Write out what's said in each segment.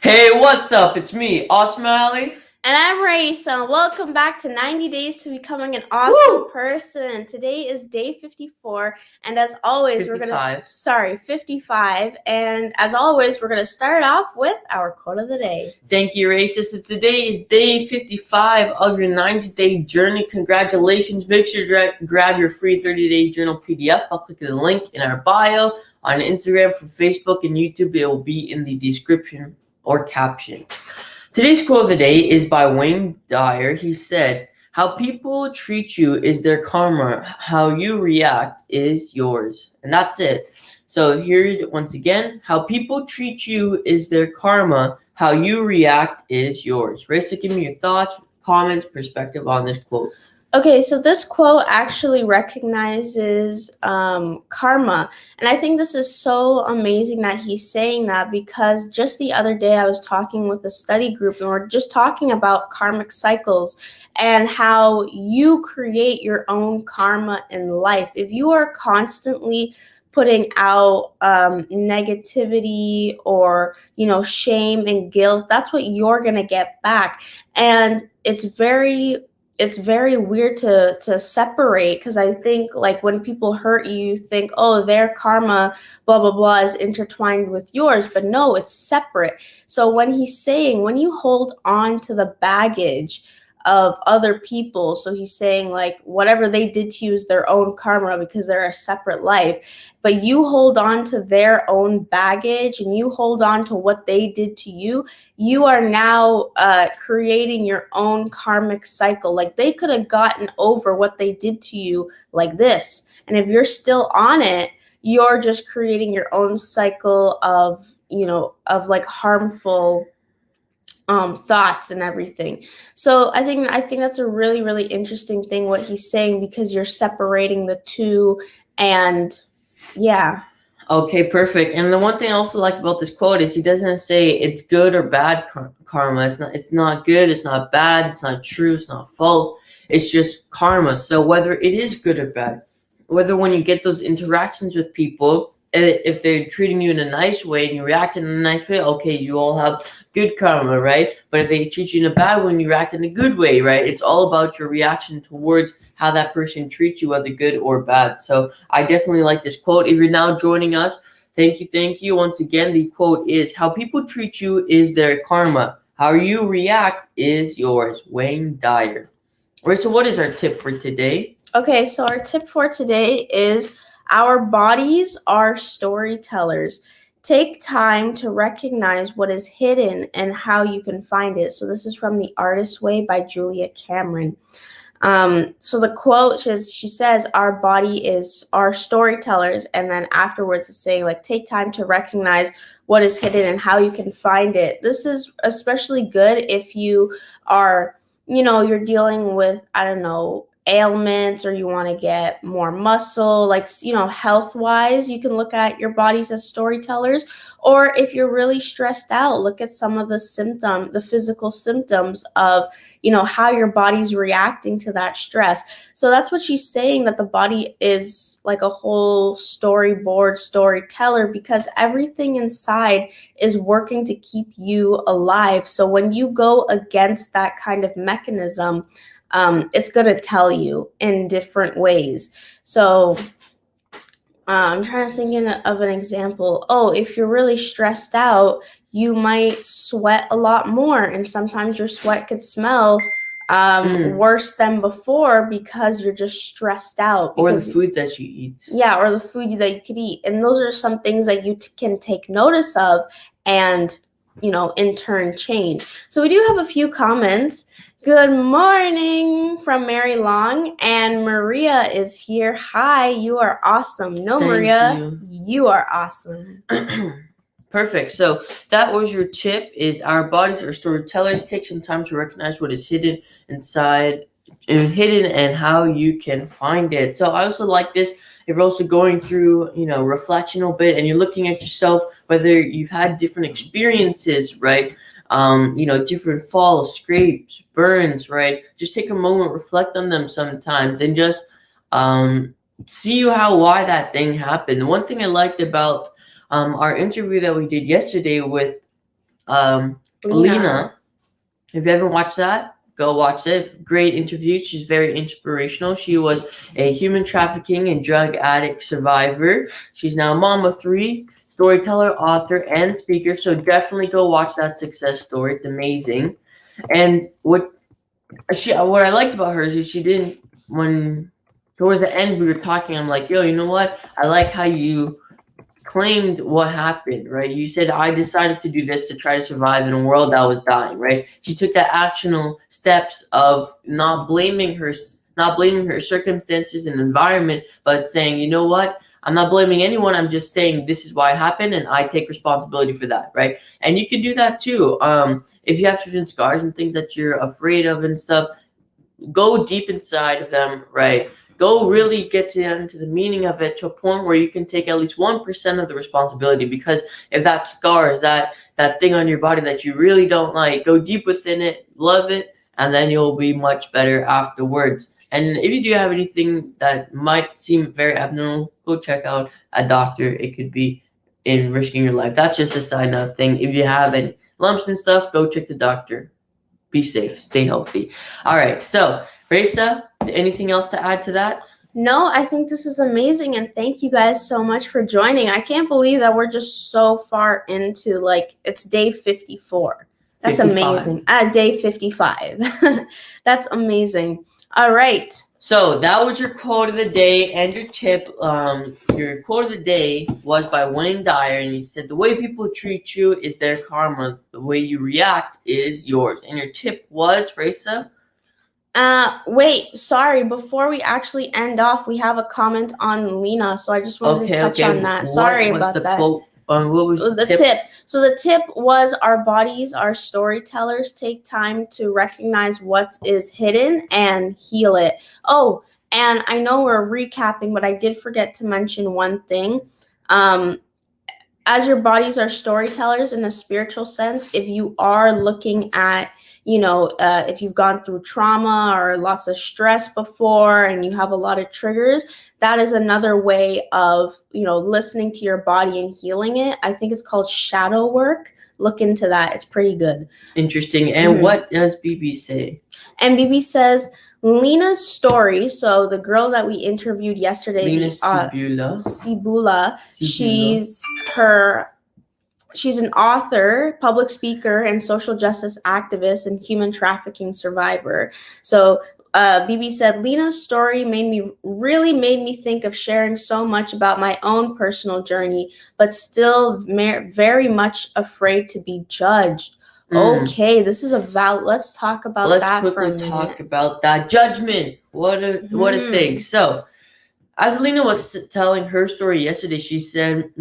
Hey, what's up? It's me, Awesome Ali. And I'm Raisa. Welcome back to 90 Days to Becoming an Awesome Woo! Person. Today is day 54, and as always, 55. 55. And as always, we're gonna start off with our quote of the day. Thank you, Racist. So today is day 55 of your 90-day journey. Congratulations. Make sure to grab your free 30-day journal PDF. I'll click the link in our bio on Instagram, for Facebook, and YouTube. It will be in the description or caption. Today's quote of the day is by Wayne Dyer. He said, "How people treat you is their karma. How you react is yours." And that's it. So here it once again. How people treat you is their karma. How you react is yours. Risa, give me your thoughts, comments, perspective on this quote. Okay, so this quote actually recognizes karma. And I think this is so amazing that he's saying that, because just the other day I was talking with a study group and we're just talking about karmic cycles and how you create your own karma in life. If you are constantly putting out negativity or shame and guilt, that's what you're gonna get back. And it's very weird to separate, because I think, like, when people hurt you, you think, oh, their karma blah blah blah is intertwined with yours, but no, it's separate. So when he's saying, when you hold on to the baggage of other people, so he's saying, like, whatever they did to you is their own karma because they're a separate life, but you hold on to their own baggage and you hold on to what they did to you, you are now creating your own karmic cycle. Like, they could have gotten over what they did to you like this, and if you're still on it, you're just creating your own cycle of like harmful thoughts and everything. So I think that's a really, really interesting thing what he's saying, because you're separating the two. And yeah. Okay, perfect. And the one thing I also like about this quote is he doesn't say it's good or bad karma. It's not good, it's not bad, it's not true, it's not false. It's just karma. So whether it is good or bad, whether when you get those interactions with people, if they're treating you in a nice way and you react in a nice way, okay, you all have good karma, right? But if they treat you in a bad way and you react in a good way, right? It's all about your reaction towards how that person treats you, whether good or bad. So I definitely like this quote. If you're now joining us, thank you. Once again, the quote is, "How people treat you is their karma. How you react is yours." Wayne Dyer. All right, so what is our tip for today? Okay, so our tip for today is, our bodies are storytellers. Take time to recognize what is hidden and how you can find it. So this is from The Artist's Way by Julia Cameron. So the quote, she says, our storytellers, and then afterwards it's saying, like, take time to recognize what is hidden and how you can find it. This is especially good if you are, you're dealing with, I don't know, ailments, or you want to get more muscle, like, health wise, you can look at your bodies as storytellers. Or if you're really stressed out, look at some of the physical symptoms of how your body's reacting to that stress. So that's what she's saying, that the body is like a whole storyteller, because everything inside is working to keep you alive. So when you go against that kind of mechanism, it's going to tell you in different ways. So I'm trying to think of an example. Oh, if you're really stressed out, you might sweat a lot more, and sometimes your sweat could smell worse than before, because you're just stressed out. Or the food that you eat. Yeah, or the food that you could eat. And those are some things that you can take notice of and, in turn change. So we do have a few comments. Good morning from Mary Long, and Maria is here. Hi, you are awesome. No, Thank Maria, you are awesome. Perfect. So that was your tip, is our bodies are storytellers. Take some time to recognize what is hidden inside and how you can find it. So I also like this. If you're also going through, reflection a bit, and you're looking at yourself, whether you've had different experiences, right? Different falls, scrapes, burns, right? Just take a moment, reflect on them sometimes, and just see why that thing happened. One thing I liked about our interview that we did yesterday with Lena. If you haven't watched that, go watch it. Great interview. She's very inspirational. She was a human trafficking and drug addict survivor. She's now a mom of 3, storyteller, author, and speaker. So definitely go watch that success story. It's amazing. And what I liked about her is she didn't, when towards the end we were talking, I'm like, yo, you know what? I like how you claimed what happened, right? You said, I decided to do this to try to survive in a world that was dying, right? She took the actionable steps of not blaming her circumstances and environment, but saying, you know what? I'm not blaming anyone. I'm just saying this is why it happened, and I take responsibility for that, right? And you can do that too. If you have certain scars and things that you're afraid of and stuff, go deep inside of them, right? Go really get into the meaning of it to a point where you can take at least 1% of the responsibility. Because if that scar is that thing on your body that you really don't like, go deep within it, love it, and then you'll be much better afterwards. And if you do have anything that might seem very abnormal, go check out a doctor. It could be in risking your life. That's just a side note thing. If you have any lumps and stuff, go check the doctor. Be safe, stay healthy. All right, so Raisa, anything else to add to that? No, I think this was amazing, and thank you guys so much for joining. I can't believe that we're just so far into, like, it's day 54. That's 55. Amazing. Day 55. That's amazing. All right. So that was your quote of the day and your tip. Your quote of the day was by Wayne Dyer, and he said, the way people treat you is their karma. The way you react is yours. And your tip was, Raisa? Wait, sorry. Before we actually end off, we have a comment on Lena, so I just wanted to touch on that. Sorry about that. Quote? What was the tip? So the tip was, our bodies are storytellers. Take time to recognize what is hidden and heal it. Oh, and I know we're recapping, but I did forget to mention one thing. As your bodies are storytellers in a spiritual sense, if you are looking at, if you've gone through trauma or lots of stress before and you have a lot of triggers, that is another way of, listening to your body and healing it. I think it's called shadow work. Look into that. It's pretty good. Interesting. And what does BB say? And BB says, Lena's story, so the girl that we interviewed yesterday, Lena Cibula. She's an author, public speaker, and social justice activist and human trafficking survivor. So BB said, Lena's story made me think of sharing so much about my own personal journey, but still very much afraid to be judged. Okay, this is let's talk about that for a minute. Let's quickly talk about that judgment. What a thing. So, as Lena was telling her story yesterday, she said,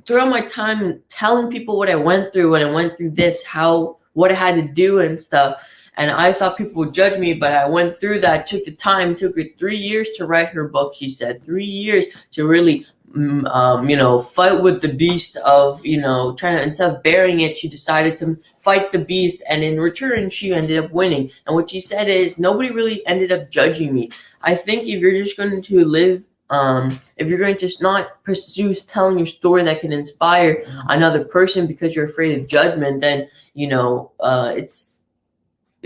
throughout my time telling people what I went through, what I had to do and stuff, and I thought people would judge me, but I went through that, took the time, took her 3 years to write her book, she said. 3 years to really, fight with the beast of, trying to, instead of burying it, she decided to fight the beast, and in return, she ended up winning. And what she said is, nobody really ended up judging me. I think if you're just going to live, if you're going to just not pursue telling your story that can inspire another person because you're afraid of judgment, then,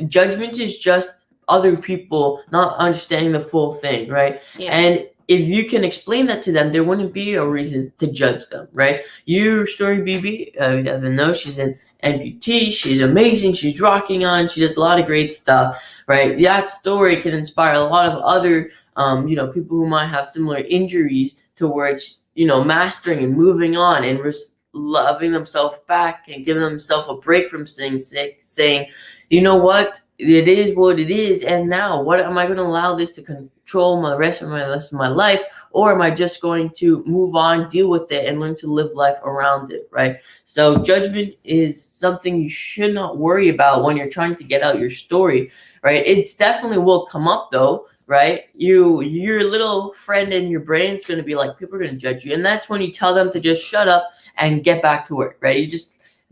judgment is just other people not understanding the full thing, right? Yeah. And if you can explain that to them, there wouldn't be a reason to judge them, right? Your story, BB, you have to know she's an amputee. She's amazing. She's rocking on. She does a lot of great stuff, right? That story can inspire a lot of other, people who might have similar injuries towards, mastering and moving on and loving themselves back and giving themselves a break from saying, you know what? It is what it is, and now what am I going to allow this to control the rest of my life, or am I just going to move on, deal with it, and learn to live life around it, right? So judgment is something you should not worry about when you're trying to get out your story, right? It's definitely will come up though, right? Your little friend in your brain is going to be like, people are going to judge you, and that's when you tell them to just shut up and get back to work, right?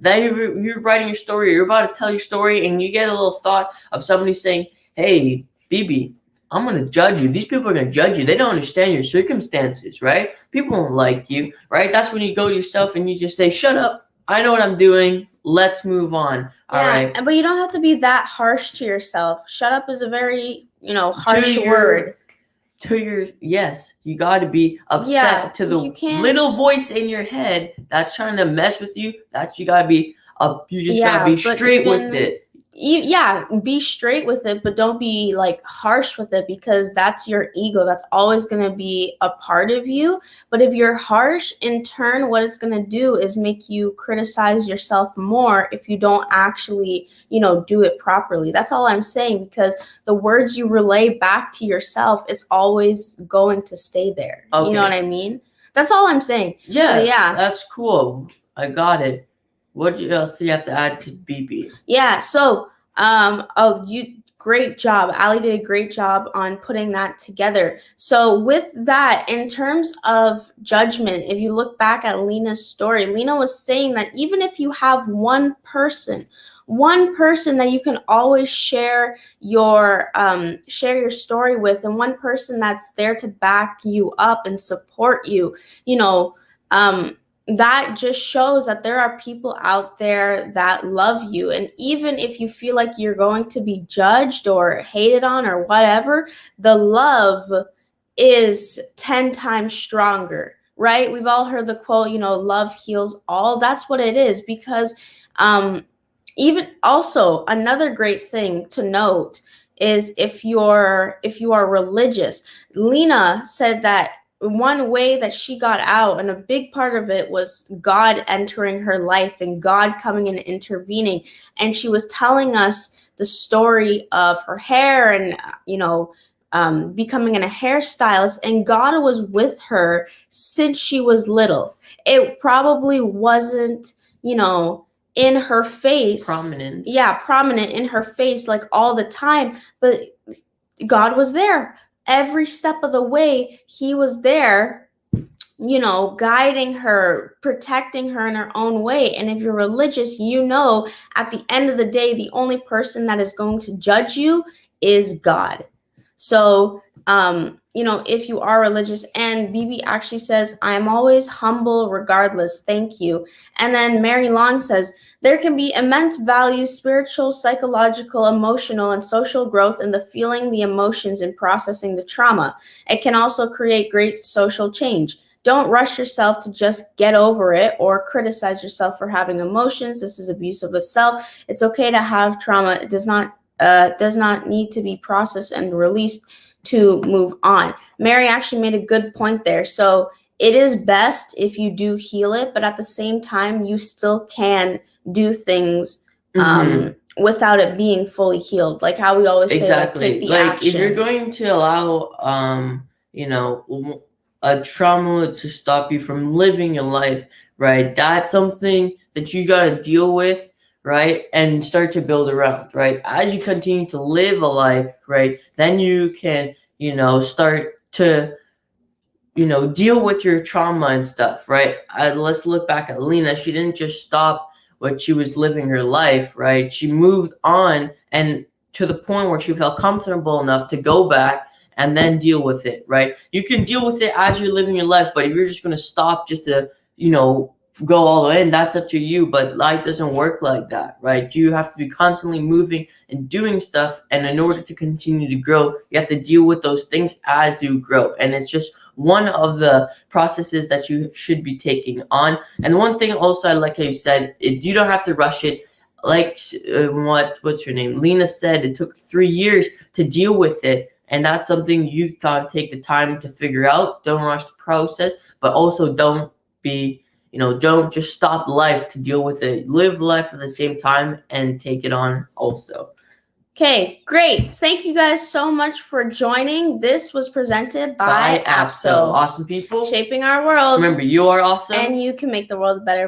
You're writing your story, you're about to tell your story, and you get a little thought of somebody saying, hey, BB, I'm going to judge you. These people are going to judge you. They don't understand your circumstances, right? People don't like you, right? That's when you go to yourself and you just say, shut up. I know what I'm doing. let's move on. All right. But you don't have to be that harsh to yourself. Shut up is a very, harsh word. Yes, you got to be upset to the little voice in your head that's trying to mess with you. That you got to be you just got to be straight with it. Be straight with it, but don't be like harsh with it, because that's your ego. That's always going to be a part of you. But if you're harsh, in turn, what it's going to do is make you criticize yourself more if you don't actually, do it properly. That's all I'm saying, because the words you relay back to yourself, it's always going to stay there. Okay. You know what I mean? That's all I'm saying. Yeah, that's cool. I got it. What else do you have to add to BB? Yeah, so great job. Allie did a great job on putting that together. So with that, in terms of judgment, if you look back at Lena's story, Lena was saying that even if you have one person that you can always share your story with, and one person that's there to back you up and support you, that just shows that there are people out there that love you. And even if you feel like you're going to be judged or hated on or whatever, the love is 10 times stronger, right? We've all heard the quote, love heals all. That's what it is, because even also another great thing to note is if you are religious. Lena said that one way that she got out, and a big part of it, was God entering her life and God coming and intervening. And she was telling us the story of her hair and, becoming a hairstylist, and God was with her since she was little. It probably wasn't, in her face. Prominent. Yeah, prominent in her face like all the time, but God was there. Every step of the way, he was there, guiding her, protecting her in her own way. And if you're religious, at the end of the day, the only person that is going to judge you is God. So, if you are religious, and BB actually says, I'm always humble regardless. Thank you. And then Mary Long says, there can be immense value, spiritual, psychological, emotional, and social growth in the feeling, the emotions, and processing the trauma. It can also create great social change. Don't rush yourself to just get over it or criticize yourself for having emotions. This is abuse of the self. It's okay to have trauma. It does not need to be processed and released to move on. Mary actually made a good point there. So it is best if you do heal it, but at the same time, you still can do things without it being fully healed. Like how we always say, take the action. If you're going to allow, a trauma to stop you from living your life, right? That's something that you got to deal with, right? And start to build around, right? As you continue to live a life, right? Then you can, start to, deal with your trauma and stuff, right? Let's look back at Lena. She didn't just stop when she was living her life, right? She moved on, and to the point where she felt comfortable enough to go back and then deal with it, right? You can deal with it as you're living your life, but if you're just going to stop just to, go all the way in, that's up to you. But life doesn't work like that, right? You have to be constantly moving and doing stuff, and in order to continue to grow, you have to deal with those things as you grow. And it's just one of the processes that you should be taking on. And one thing also, I like how you said, you don't have to rush it. Like what's her name? Lena said it took 3 years to deal with it. And that's something you gotta take the time to figure out. Don't rush the process, but also don't just stop life to deal with it. Live life at the same time and take it on also. Okay, great. Thank you guys so much for joining. This was presented by APSO. Awesome people. Shaping our world. Remember, you are awesome. And you can make the world a better place.